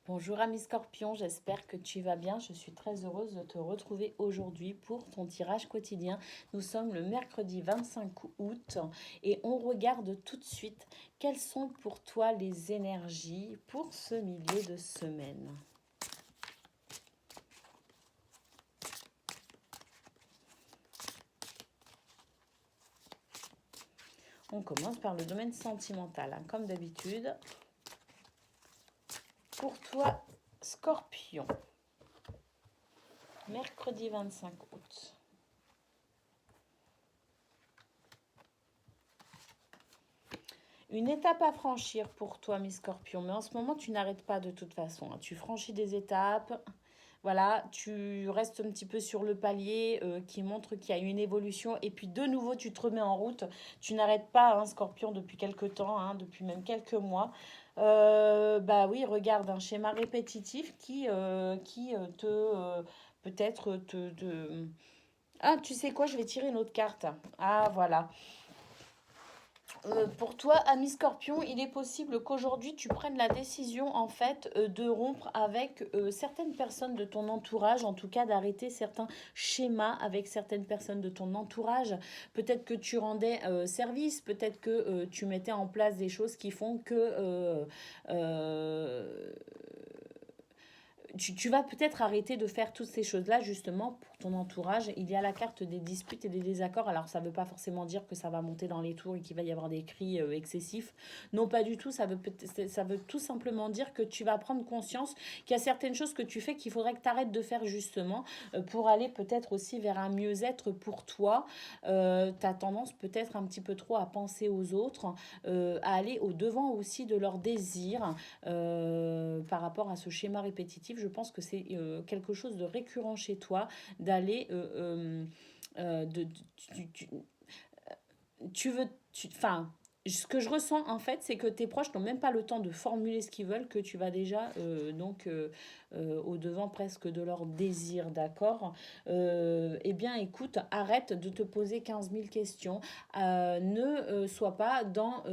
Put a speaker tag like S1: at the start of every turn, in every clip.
S1: Bonjour ami Scorpion, j'espère que tu vas bien. Je suis très heureuse de te retrouver aujourd'hui pour ton tirage quotidien. Nous sommes le mercredi 25 août et on regarde tout de suite quelles sont pour toi les énergies pour ce milieu de semaine. On commence par le domaine sentimental, hein, comme d'habitude. Pour toi, Scorpion, mercredi 25 août. Une étape à franchir pour toi, mes scorpions. Mais en ce moment, tu n'arrêtes pas de toute façon, hein. Tu franchis des étapes. Voilà, tu restes un petit peu sur le palier qui montre qu'il y a une évolution. Et puis de nouveau, tu te remets en route. Tu n'arrêtes pas, hein, Scorpion, depuis quelques temps, hein, depuis même quelques mois. Bah oui, regarde un schéma répétitif qui te peut-être Ah, tu sais quoi, je vais tirer une autre carte. Ah, voilà. Pour toi, ami Scorpion, il est possible qu'aujourd'hui tu prennes la décision en fait de rompre avec certaines personnes de ton entourage, en tout cas d'arrêter certains schémas avec certaines personnes de ton entourage. Peut-être que tu rendais service, peut-être que tu mettais en place des choses qui font que euh, tu vas peut-être arrêter de faire toutes ces choses-là justement pour ton entourage. Il y a la carte des disputes et des désaccords. Alors ça ne veut pas forcément dire que ça va monter dans les tours et qu'il va y avoir des cris excessifs. Non, pas du tout. Ça veut tout simplement dire que tu vas prendre conscience qu'il y a certaines choses que tu fais qu'il faudrait que tu arrêtes de faire justement pour aller peut-être aussi vers un mieux-être pour toi. Tu as tendance peut-être un petit peu trop à penser aux autres, à aller au devant aussi de leurs désirs par rapport à ce schéma répétitif. Je pense que c'est quelque chose de récurrent chez toi d'aller tu veux enfin ce que je ressens en fait, c'est que tes proches n'ont même pas le temps de formuler ce qu'ils veulent, que tu vas déjà au devant presque de leurs désirs, d'accord. Eh bien, écoute, arrête de te poser 15 000 questions. Ne sois pas dans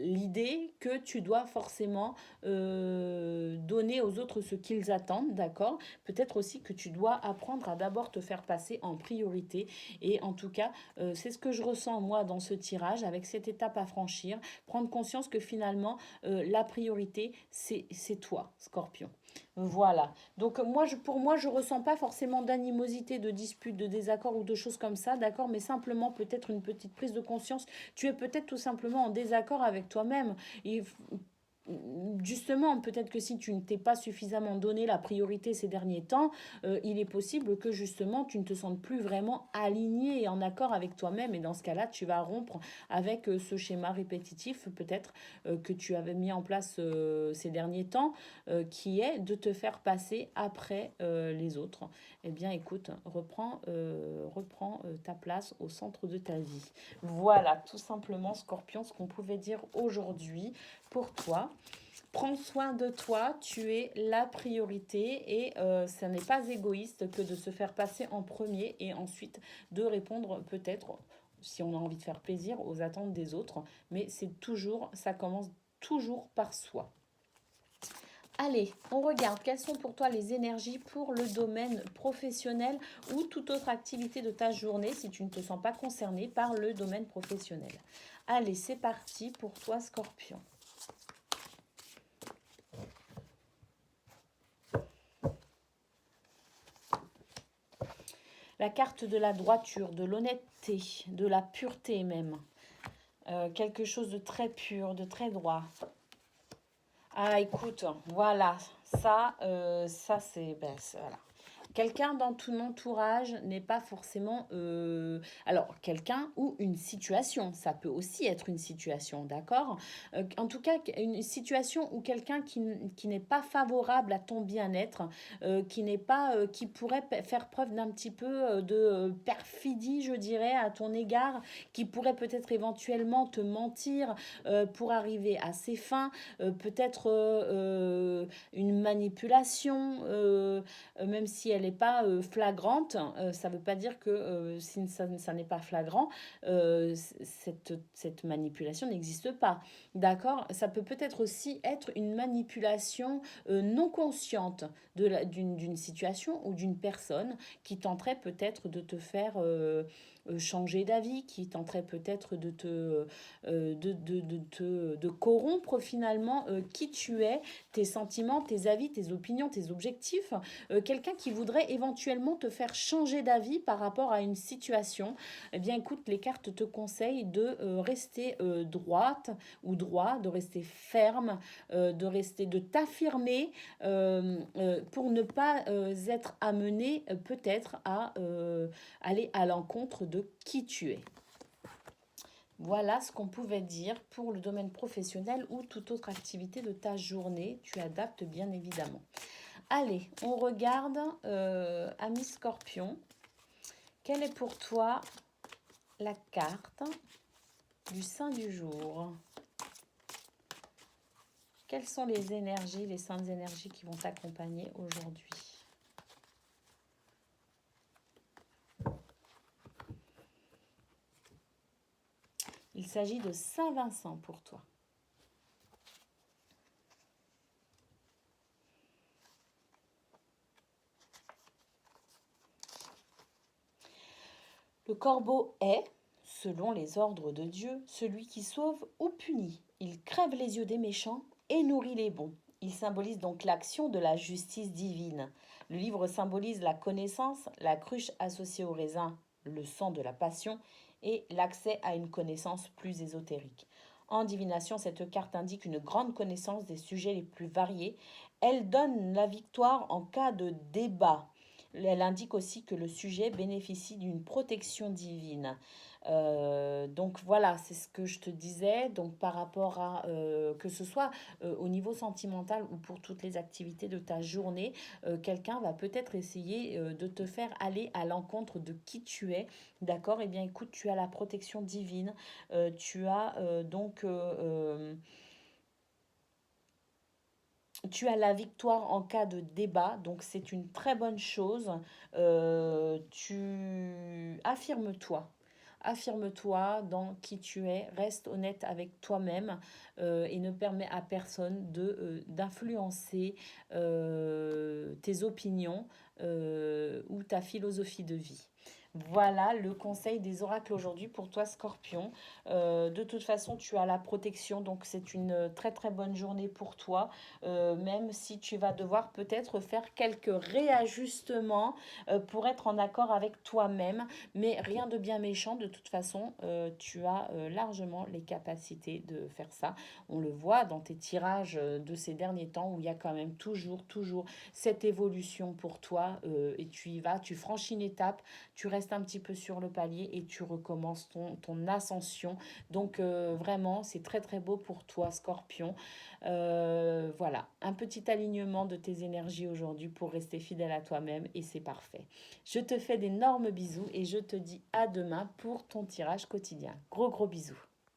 S1: l'idée que tu dois forcément donner aux autres ce qu'ils attendent, d'accord. Peut-être aussi que tu dois apprendre à d'abord te faire passer en priorité. Et en tout cas, c'est ce que je ressens moi dans ce tirage, avec cette étape à franchir. Prendre conscience que finalement, la priorité, c'est toi, Scorpion. Voilà. Donc pour moi, je ressens pas forcément d'animosité, de dispute, de désaccord ou de choses comme ça, d'accord, mais simplement peut-être une petite prise de conscience. Tu es peut-être tout simplement en désaccord avec toi-même. Et justement, peut-être que si tu ne t'es pas suffisamment donné la priorité ces derniers temps, il est possible que justement tu ne te sentes plus vraiment aligné et en accord avec toi-même. Et dans ce cas-là, tu vas rompre avec ce schéma répétitif peut-être que tu avais mis en place ces derniers temps, qui est de te faire passer après les autres. Eh bien, écoute, reprends ta place au centre de ta vie. Voilà, tout simplement, Scorpion, ce qu'on pouvait dire aujourd'hui pour toi. Prends soin de toi, tu es la priorité et ça n'est pas égoïste que de se faire passer en premier et ensuite de répondre peut-être, si on a envie de faire plaisir, aux attentes des autres. Mais ça commence toujours par soi. Allez, on regarde quelles sont pour toi les énergies pour le domaine professionnel ou toute autre activité de ta journée si tu ne te sens pas concerné par le domaine professionnel. Allez, c'est parti pour toi, Scorpion. La carte de la droiture, de l'honnêteté, de la pureté même. Quelque chose de très pur, de très droit. Ah, écoute, voilà, ça c'est, voilà. Quelqu'un dans ton entourage n'est pas forcément... alors, quelqu'un ou une situation, ça peut aussi être une situation, d'accord. En tout cas, une situation où quelqu'un qui n'est pas favorable à ton bien-être, qui n'est pas, qui pourrait faire preuve d'un petit peu de perfidie, je dirais, à ton égard, qui pourrait peut-être éventuellement te mentir pour arriver à ses fins, peut-être une manipulation, même si elle n'est pas flagrante, ça ne veut pas dire que si ça n'est pas flagrant, cette manipulation n'existe pas. D'accord? Ça peut peut-être aussi être une manipulation non consciente d'une situation ou d'une personne qui tenterait peut-être de te faire changer d'avis, qui tenterait peut-être de corrompre finalement qui tu es, tes sentiments, tes avis, tes opinions, tes objectifs. Quelqu'un qui voudrait éventuellement te faire changer d'avis par rapport à une situation. Eh bien, écoute, les cartes te conseillent de rester droite ou droit, de rester ferme, de t'affirmer pour ne pas être amené peut-être à aller à l'encontre de qui tu es. Voilà ce qu'on pouvait dire pour le domaine professionnel ou toute autre activité de ta journée. Tu adaptes bien évidemment. Allez, on regarde, ami Scorpion. Quelle est pour toi la carte du saint du jour? Quelles sont les énergies, les saintes énergies qui vont t'accompagner aujourd'hui? Il s'agit de Saint-Vincent pour toi. Le corbeau est, selon les ordres de Dieu, celui qui sauve ou punit. Il crève les yeux des méchants et nourrit les bons. Il symbolise donc l'action de la justice divine. Le livre symbolise la connaissance, la cruche associée au raisin, le sang de la passion et l'accès à une connaissance plus ésotérique. En divination, cette carte indique une grande connaissance des sujets les plus variés. Elle donne la victoire en cas de débat. Elle indique aussi que le sujet bénéficie d'une protection divine. Donc voilà, c'est ce que je te disais. Donc par rapport à que ce soit au niveau sentimental ou pour toutes les activités de ta journée, quelqu'un va peut-être essayer de te faire aller à l'encontre de qui tu es. D'accord? Eh bien écoute, tu as la protection divine. Tu as la victoire en cas de débat, donc c'est une très bonne chose. Tu affirme-toi. Affirme-toi dans qui tu es, reste honnête avec toi-même et ne permets à personne d'influencer tes opinions ou ta philosophie de vie. Voilà le conseil des oracles aujourd'hui pour toi, Scorpion. De toute façon, tu as la protection, donc c'est une très très bonne journée pour toi, même si tu vas devoir peut-être faire quelques réajustements pour être en accord avec toi-même, mais rien de bien méchant. De toute façon, tu as largement les capacités de faire ça. On le voit dans tes tirages de ces derniers temps où il y a quand même toujours cette évolution pour toi et tu y vas, tu franchis une étape, tu restes un petit peu sur le palier et tu recommences ton ascension. Donc vraiment, c'est très très beau pour toi, Scorpion. Voilà, un petit alignement de tes énergies aujourd'hui pour rester fidèle à toi-même et c'est parfait. Je te fais d'énormes bisous et je te dis à demain pour ton tirage quotidien. Gros bisous.